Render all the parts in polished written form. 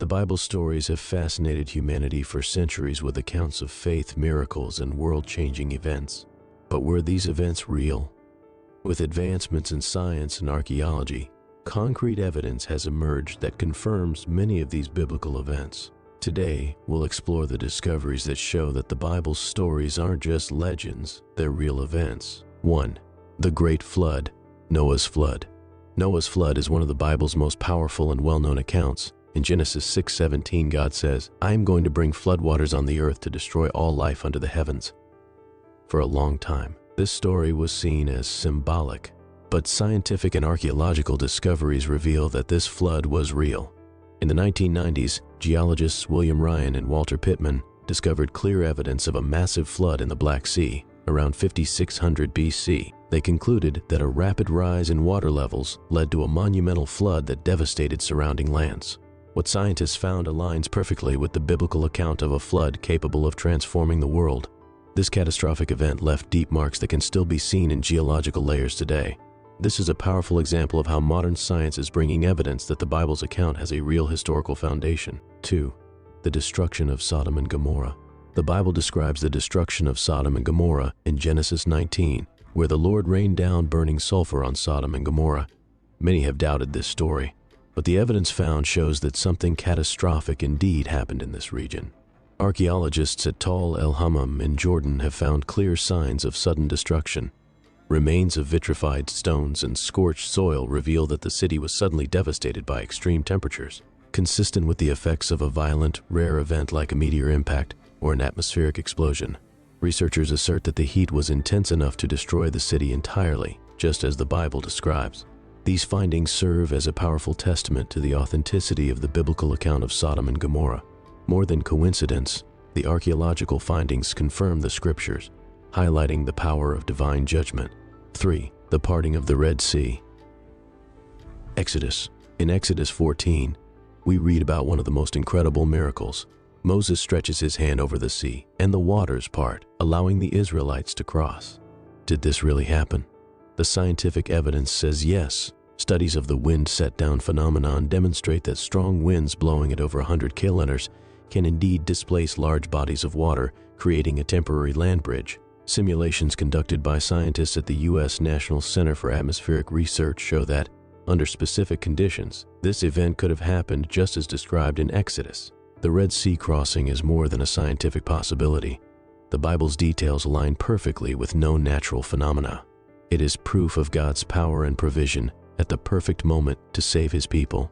The Bible's stories have fascinated humanity for centuries with accounts of faith, miracles, and world-changing events. But were these events real? With advancements in science and archaeology, concrete evidence has emerged that confirms many of these biblical events. Today, we'll explore the discoveries that show that the Bible's stories aren't just legends, they're real events. 1. The Great Flood, Noah's Flood. Noah's flood is one of the Bible's most powerful and well-known accounts. In Genesis 6:17, God says, "I am going to bring floodwaters on the earth to destroy all life under the heavens." For a long time, this story was seen as symbolic, but scientific and archaeological discoveries reveal that this flood was real. In the 1990s, geologists William Ryan and Walter Pittman discovered clear evidence of a massive flood in the Black Sea around 5600 BC. They concluded that a rapid rise in water levels led to a monumental flood that devastated surrounding lands. What scientists found aligns perfectly with the biblical account of a flood capable of transforming the world. This catastrophic event left deep marks that can still be seen in geological layers today. This is a powerful example of how modern science is bringing evidence that the Bible's account has a real historical foundation. 2. The destruction of Sodom and Gomorrah. The Bible describes the destruction of Sodom and Gomorrah in Genesis 19, where the Lord rained down burning sulfur on Sodom and Gomorrah. Many have doubted this story, but the evidence found shows that something catastrophic indeed happened in this region. Archaeologists at Tal el-Hammam in Jordan have found clear signs of sudden destruction. Remains of vitrified stones and scorched soil reveal that the city was suddenly devastated by extreme temperatures, consistent with the effects of a violent, rare event like a meteor impact or an atmospheric explosion. Researchers assert that the heat was intense enough to destroy the city entirely, just as the Bible describes. These findings serve as a powerful testament to the authenticity of the biblical account of Sodom and Gomorrah. More than coincidence, the archaeological findings confirm the scriptures, highlighting the power of divine judgment. 3. The parting of the Red Sea. Exodus. In Exodus 14, we read about one of the most incredible miracles. Moses stretches his hand over the sea, and the waters part, allowing the Israelites to cross. Did this really happen? The scientific evidence says yes. Studies of the wind set-down phenomenon demonstrate that strong winds blowing at over 100 kilometers can indeed displace large bodies of water, creating a temporary land bridge. Simulations conducted by scientists at the U.S. National Center for Atmospheric Research show that, under specific conditions, this event could have happened just as described in Exodus. The Red Sea crossing is more than a scientific possibility. The Bible's details align perfectly with known natural phenomena. It is proof of God's power and provision at the perfect moment to save His people.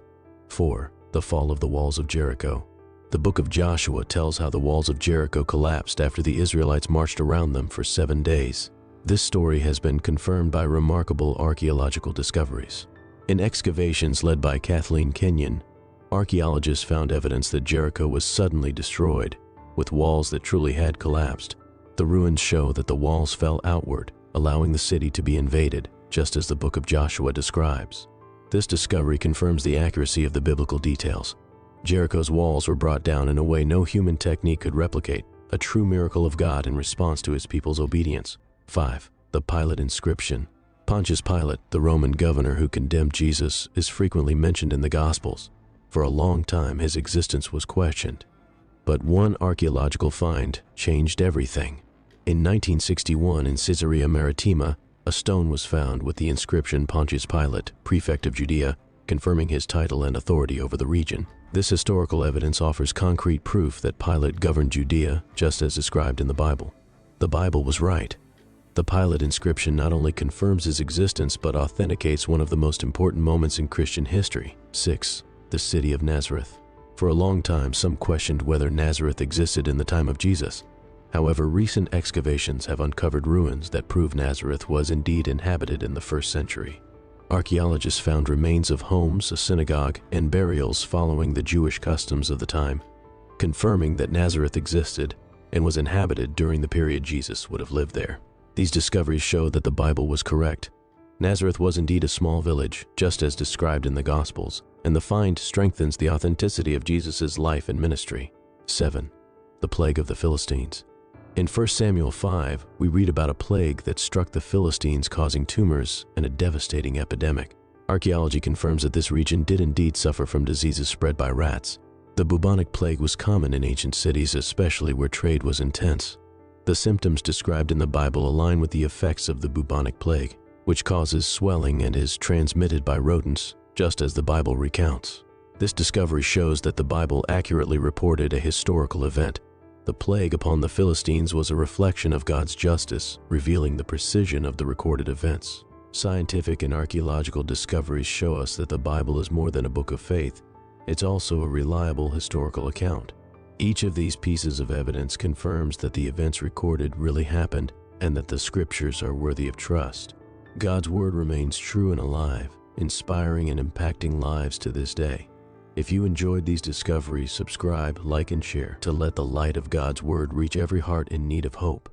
4. The fall of the walls of Jericho. The book of Joshua tells how the walls of Jericho collapsed after the Israelites marched around them for 7 days. This story has been confirmed by remarkable archaeological discoveries. In excavations led by Kathleen Kenyon, archaeologists found evidence that Jericho was suddenly destroyed, with walls that truly had collapsed. The ruins show that the walls fell outward, allowing the city to be invaded, just as the book of Joshua describes. This discovery confirms the accuracy of the biblical details. Jericho's walls were brought down in a way no human technique could replicate, a true miracle of God in response to His people's obedience. 5. The Pilate inscription. Pontius Pilate, the Roman governor who condemned Jesus, is frequently mentioned in the Gospels. For a long time, his existence was questioned. But one archaeological find changed everything. In 1961, in Caesarea Maritima, a stone was found with the inscription Pontius Pilate, Prefect of Judea, confirming his title and authority over the region. This historical evidence offers concrete proof that Pilate governed Judea just as described in the Bible. The Bible was right. The Pilate inscription not only confirms his existence but authenticates one of the most important moments in Christian history. 6. The city of Nazareth. For a long time, some questioned whether Nazareth existed in the time of Jesus. However, recent excavations have uncovered ruins that prove Nazareth was indeed inhabited in the 1st century. Archaeologists found remains of homes, a synagogue, and burials following the Jewish customs of the time, confirming that Nazareth existed and was inhabited during the period Jesus would have lived there. These discoveries show that the Bible was correct. Nazareth was indeed a small village, just as described in the Gospels, and the find strengthens the authenticity of Jesus' life and ministry. 7. The plague of the Philistines. In 1 Samuel 5, we read about a plague that struck the Philistines, causing tumors and a devastating epidemic. Archaeology confirms that this region did indeed suffer from diseases spread by rats. The bubonic plague was common in ancient cities, especially where trade was intense. The symptoms described in the Bible align with the effects of the bubonic plague, which causes swelling and is transmitted by rodents, just as the Bible recounts. This discovery shows that the Bible accurately reported a historical event. The plague upon the Philistines was a reflection of God's justice, revealing the precision of the recorded events. Scientific and archaeological discoveries show us that the Bible is more than a book of faith. It's also a reliable historical account. Each of these pieces of evidence confirms that the events recorded really happened and that the scriptures are worthy of trust. God's word remains true and alive, inspiring and impacting lives to this day. If you enjoyed these discoveries, subscribe, like, and share to let the light of God's word reach every heart in need of hope.